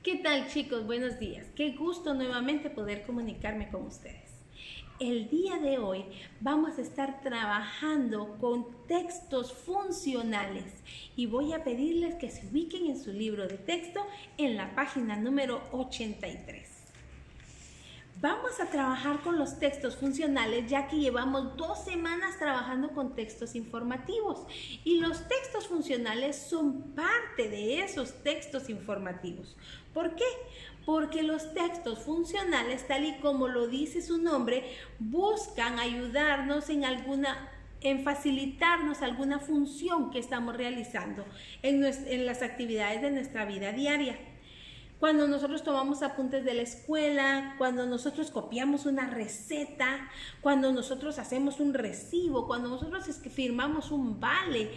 ¿Qué tal, chicos? Buenos días. Qué gusto nuevamente poder comunicarme con ustedes. El día de hoy vamos a estar trabajando con textos funcionales y voy a pedirles que se ubiquen en su libro de texto en la página número 83. Vamos a trabajar con los textos funcionales ya que llevamos 2 semanas trabajando con textos informativos y los textos funcionales son parte de esos textos informativos. ¿Por qué? Porque los textos funcionales, tal y como lo dice su nombre, buscan ayudarnos en facilitarnos alguna función que estamos realizando en las actividades de nuestra vida diaria. Cuando nosotros tomamos apuntes de la escuela, cuando nosotros copiamos una receta, cuando nosotros hacemos un recibo, cuando nosotros firmamos un vale,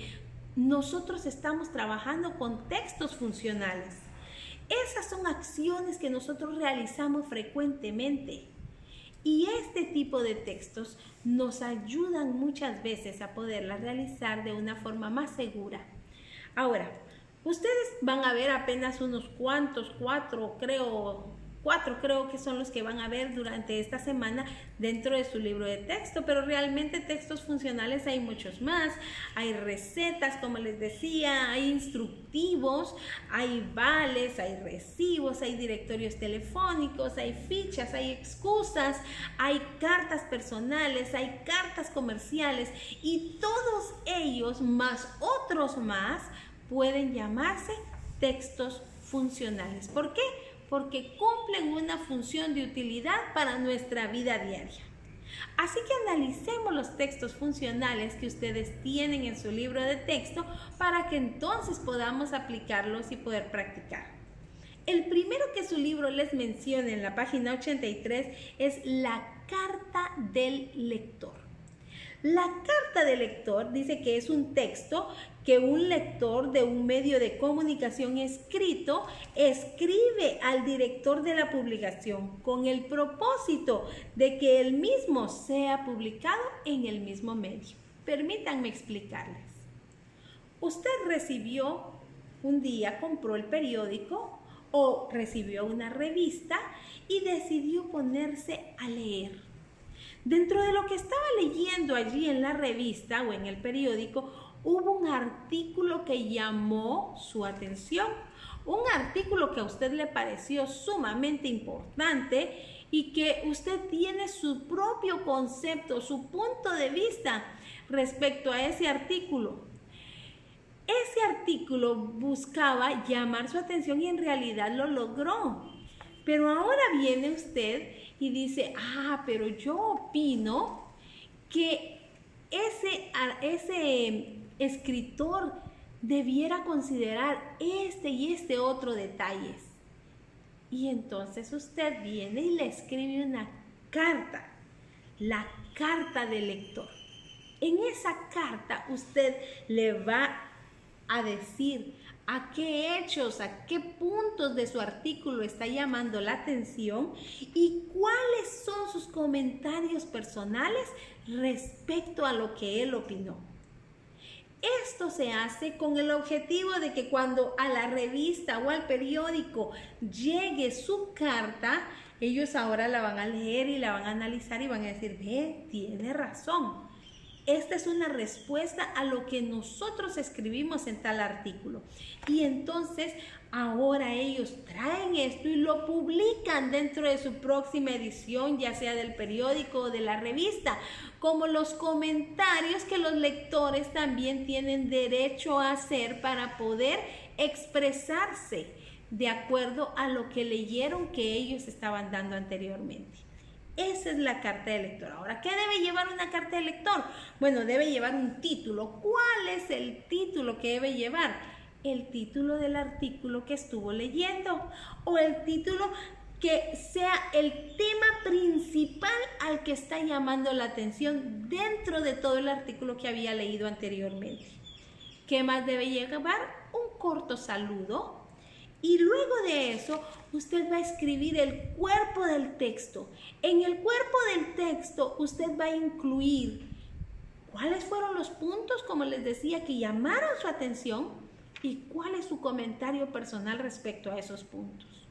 nosotros estamos trabajando con textos funcionales. Esas son acciones que nosotros realizamos frecuentemente. Y este tipo de textos nos ayudan muchas veces a poderlas realizar de una forma más segura. Ahora, ustedes van a ver apenas unos cuantos, cuatro creo que son los que van a ver durante esta semana dentro de su libro de texto, pero realmente textos funcionales hay muchos más. Hay recetas, como les decía, hay instructivos, hay vales, hay recibos, hay directorios telefónicos, hay fichas, hay excusas, hay cartas personales, hay cartas comerciales y todos ellos más otros más pueden llamarse textos funcionales. ¿Por qué? Porque cumplen una función de utilidad para nuestra vida diaria. Así que analicemos los textos funcionales que ustedes tienen en su libro de texto para que entonces podamos aplicarlos y poder practicar. El primero que su libro les menciona en la página 83 es la carta del lector. La carta del lector dice que es un texto que un lector de un medio de comunicación escrito escribe al director de la publicación con el propósito de que el mismo sea publicado en el mismo medio. Permítanme explicarles. Usted recibió un día, compró el periódico o recibió una revista y decidió ponerse a leer. Dentro de lo que estaba leyendo allí en la revista o en el periódico, hubo un artículo que llamó su atención, un artículo que a usted le pareció sumamente importante y que usted tiene su propio concepto, su punto de vista respecto a ese artículo. Ese artículo buscaba llamar su atención y en realidad lo logró. Pero ahora viene usted y dice, pero yo opino que ese escritor debiera considerar este y este otro detalles. Y entonces usted viene y le escribe una carta, la carta del lector. En esa carta usted le va a decir a qué hechos, a qué puntos de su artículo está llamando la atención y cuáles son sus comentarios personales respecto a lo que él opinó. Esto se hace con el objetivo de que cuando a la revista o al periódico llegue su carta, ellos ahora la van a leer y la van a analizar y van a decir, tiene razón. Esta es una respuesta a lo que nosotros escribimos en tal artículo. Y entonces ahora ellos traen esto y lo publican dentro de su próxima edición, ya sea del periódico o de la revista, como los comentarios que los lectores también tienen derecho a hacer para poder expresarse de acuerdo a lo que leyeron que ellos estaban dando anteriormente. Esa es la carta de lector. Ahora, ¿qué debe llevar una carta de lector? Bueno, debe llevar un título. ¿Cuál es el título que debe llevar? El título del artículo que estuvo leyendo o el título que sea el tema principal al que está llamando la atención dentro de todo el artículo que había leído anteriormente. ¿Qué más debe llevar? Un corto saludo. Y luego de eso, usted va a escribir el cuerpo del texto. En el cuerpo del texto, usted va a incluir cuáles fueron los puntos, como les decía, que llamaron su atención y cuál es su comentario personal respecto a esos puntos.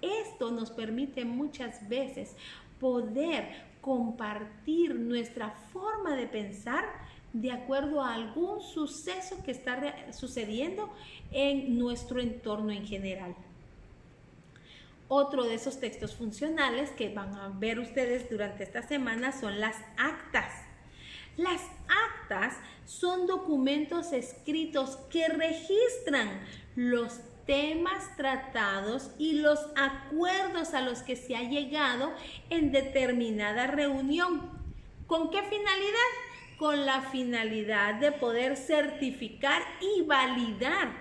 Esto nos permite muchas veces poder compartir nuestra forma de pensar de acuerdo a algún suceso que está sucediendo en nuestro entorno en general. Otro de esos textos funcionales que van a ver ustedes durante esta semana son las actas. Las actas son documentos escritos que registran los temas tratados y los acuerdos a los que se ha llegado en determinada reunión. ¿Con qué finalidad? Con la finalidad de poder certificar y validar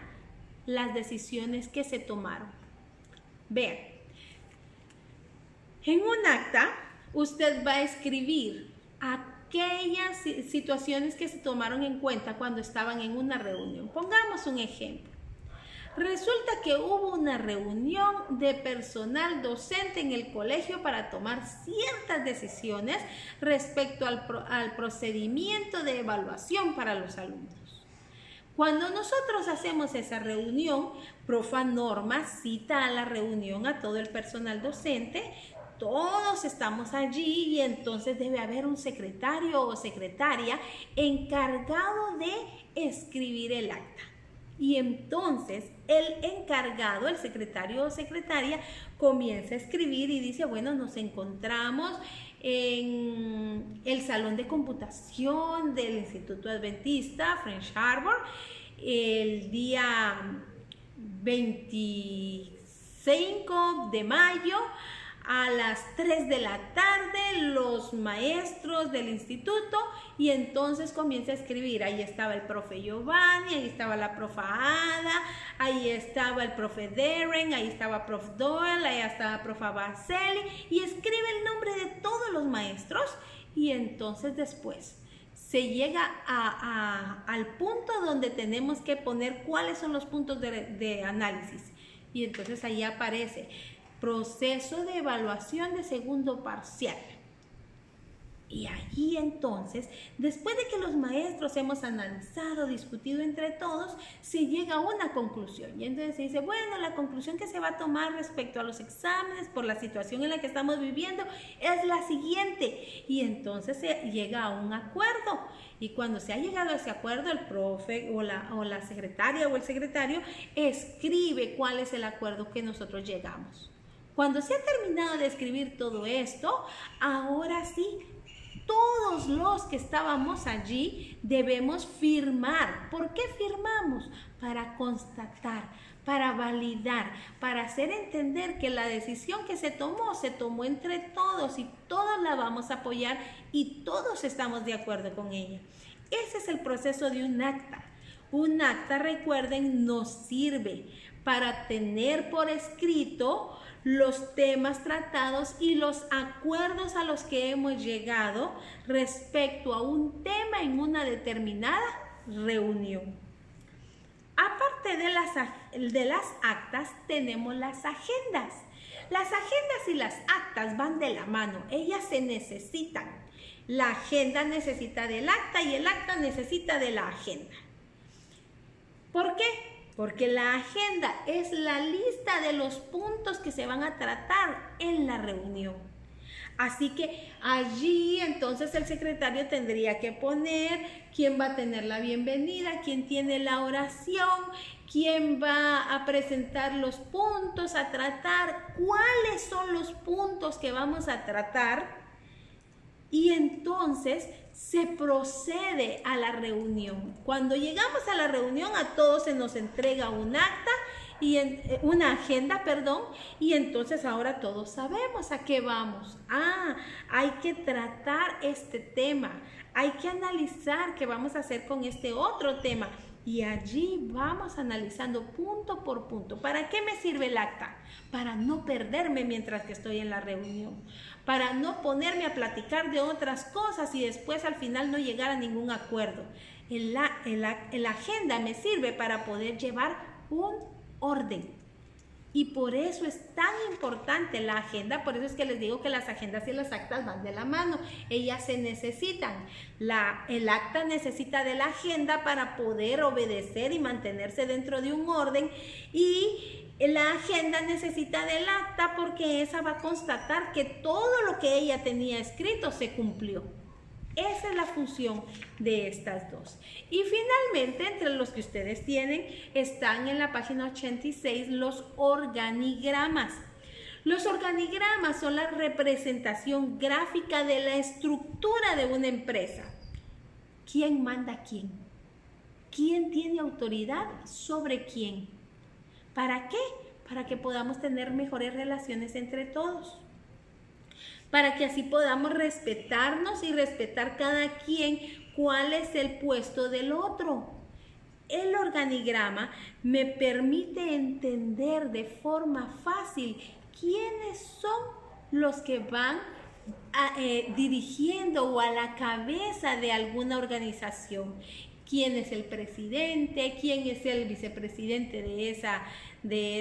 las decisiones que se tomaron. Vean, en un acta usted va a escribir aquellas situaciones que se tomaron en cuenta cuando estaban en una reunión. Pongamos un ejemplo. Resulta que hubo una reunión de personal docente en el colegio para tomar ciertas decisiones respecto al procedimiento de evaluación para los alumnos. Cuando nosotros hacemos esa reunión, Profa Norma cita a la reunión a todo el personal docente. Todos estamos allí y entonces debe haber un secretario o secretaria encargado de escribir el acta. Y entonces el encargado, el secretario o secretaria, comienza a escribir y dice, bueno, nos encontramos en el salón de computación del Instituto Adventista French Harbor el día 25 de mayo a las 3 de la tarde, los maestros del instituto, y entonces comienza a escribir. Ahí estaba el profe Giovanni, ahí estaba la profa Ada, ahí estaba el profe Darren, ahí estaba prof Doyle, ahí estaba profa Baselli, y escribe el nombre de todos los maestros, y entonces después se llega al punto donde tenemos que poner cuáles son los puntos de análisis, y entonces ahí aparece proceso de evaluación de segundo parcial. Y allí entonces, después de que los maestros hemos analizado, discutido entre todos, se llega a una conclusión. Y entonces se dice, bueno, la conclusión que se va a tomar respecto a los exámenes por la situación en la que estamos viviendo es la siguiente. Y entonces se llega a un acuerdo. Y cuando se ha llegado a ese acuerdo, el profe o la secretaria o el secretario escribe cuál es el acuerdo que nosotros llegamos. Cuando se ha terminado de escribir todo esto, ahora sí, todos los que estábamos allí debemos firmar. ¿Por qué firmamos? Para constatar, para validar, para hacer entender que la decisión que se tomó entre todos y todos la vamos a apoyar y todos estamos de acuerdo con ella. Ese es el proceso de un acta. Un acta, recuerden, nos sirve para tener por escrito los temas tratados y los acuerdos a los que hemos llegado respecto a un tema en una determinada reunión. Aparte de las actas, tenemos las agendas. Las agendas y las actas van de la mano, ellas se necesitan. La agenda necesita del acta y el acta necesita de la agenda. ¿Por qué? Porque la agenda es la lista de los puntos que se van a tratar en la reunión. Así que allí entonces el secretario tendría que poner quién va a tener la bienvenida, quién tiene la oración, quién va a presentar los puntos a tratar, cuáles son los puntos que vamos a tratar. Y entonces se procede a la reunión. Cuando llegamos a la reunión, a todos se nos entrega un acta y una agenda, y entonces ahora todos sabemos a qué vamos. Hay que tratar este tema, hay que analizar qué vamos a hacer con este otro tema. Y allí vamos analizando punto por punto. ¿Para qué me sirve el acta? Para no perderme mientras que estoy en la reunión. Para no ponerme a platicar de otras cosas y después al final no llegar a ningún acuerdo. La agenda me sirve para poder llevar un orden. Y por eso es tan importante la agenda, por eso es que les digo que las agendas y las actas van de la mano, ellas se necesitan. El acta necesita de la agenda para poder obedecer y mantenerse dentro de un orden, y La agenda necesita del acta porque esa va a constatar que todo lo que ella tenía escrito se cumplió. Esa es la función de estas dos. Y finalmente, entre los que ustedes tienen, están en la página 86 los organigramas. Los organigramas son la representación gráfica de la estructura de una empresa. ¿Quién manda a quién? ¿Quién tiene autoridad sobre quién? ¿Para qué? Para que podamos tener mejores relaciones entre todos. Para que así podamos respetarnos y respetar cada quien cuál es el puesto del otro. El organigrama me permite entender de forma fácil quiénes son los que van dirigiendo o a la cabeza de alguna organización. ¿Quién es el presidente? ¿Quién es el vicepresidente de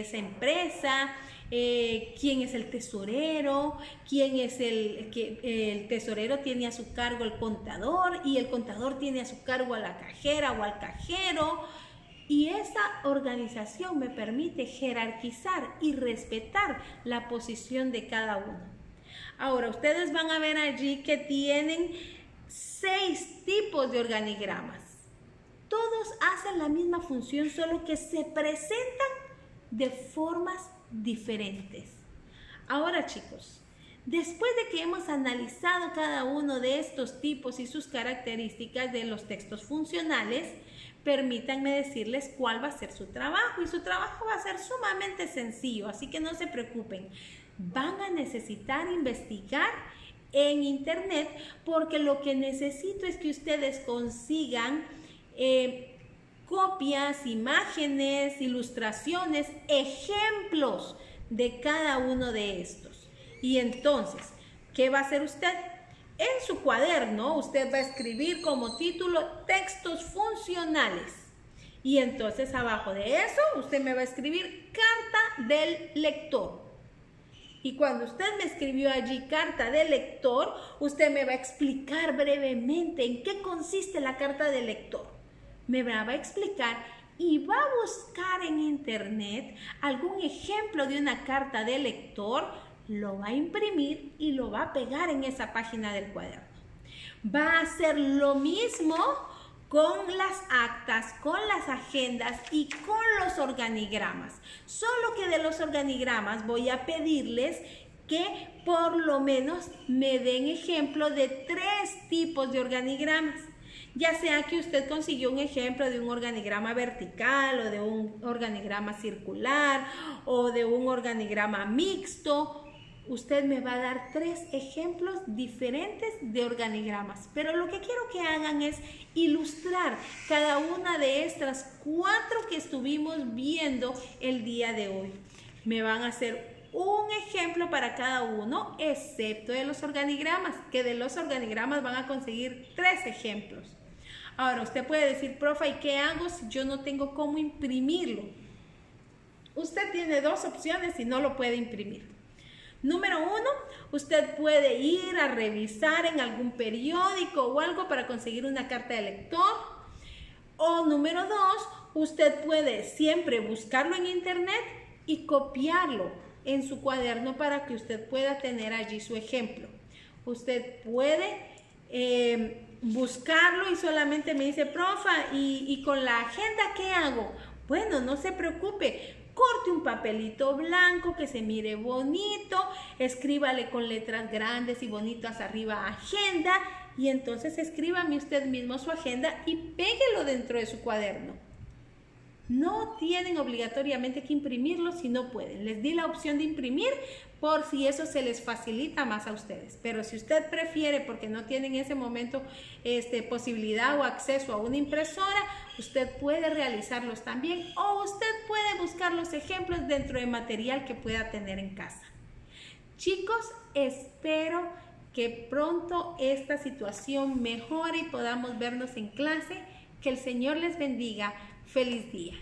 esa empresa? ¿Quién es el tesorero? ¿Quién es el tesorero tiene a su cargo el contador y el contador tiene a su cargo a la cajera o al cajero? Y esa organización me permite jerarquizar y respetar la posición de cada uno. Ahora, ustedes van a ver allí que tienen 6 tipos de organigramas. Todos hacen la misma función, solo que se presentan de formas diferentes. Ahora, chicos, después de que hemos analizado cada uno de estos tipos y sus características de los textos funcionales, permítanme decirles cuál va a ser su trabajo. Y su trabajo va a ser sumamente sencillo, así que no se preocupen. Van a necesitar investigar en internet porque lo que necesito es que ustedes consigan copias, imágenes, ilustraciones, ejemplos de cada uno de estos. Y entonces, ¿qué va a hacer usted? En su cuaderno usted va a escribir como título textos funcionales. Y entonces abajo de eso usted me va a escribir carta del lector. Y cuando usted me escribió allí carta del lector, usted me va a explicar brevemente en qué consiste la carta del lector. Me va a explicar y va a buscar en internet algún ejemplo de una carta de lector, lo va a imprimir y lo va a pegar en esa página del cuaderno. Va a hacer lo mismo con las actas, con las agendas y con los organigramas. Solo que de los organigramas voy a pedirles que por lo menos me den ejemplo de 3 tipos de organigramas. Ya sea que usted consiguió un ejemplo de un organigrama vertical o de un organigrama circular o de un organigrama mixto, usted me va a dar 3 ejemplos diferentes de organigramas. Pero lo que quiero que hagan es ilustrar cada una de estas 4 que estuvimos viendo el día de hoy. Me van a hacer un ejemplo para cada uno, excepto de los organigramas, que de los organigramas van a conseguir 3 ejemplos. Ahora, usted puede decir, profe, ¿y qué hago si yo no tengo cómo imprimirlo? Usted tiene 2 opciones y no lo puede imprimir. Número 1, usted puede ir a revisar en algún periódico o algo para conseguir una carta de lector. O número 2, usted puede siempre buscarlo en internet y copiarlo en su cuaderno para que usted pueda tener allí su ejemplo. Usted puede buscarlo y solamente me dice, profa, ¿y con la agenda qué hago? Bueno, no se preocupe. Corte un papelito blanco que se mire bonito, escríbale con letras grandes y bonitas arriba agenda y entonces escríbame usted mismo su agenda y péguelo dentro de su cuaderno. No tienen obligatoriamente que imprimirlo si no pueden. Les di la opción de imprimir por si eso se les facilita más a ustedes. Pero si usted prefiere, porque no tienen en ese momento posibilidad o acceso a una impresora, usted puede realizarlos también o usted puede buscar los ejemplos dentro de material que pueda tener en casa. Chicos, espero que pronto esta situación mejore y podamos vernos en clase. Que el Señor les bendiga. Feliz día.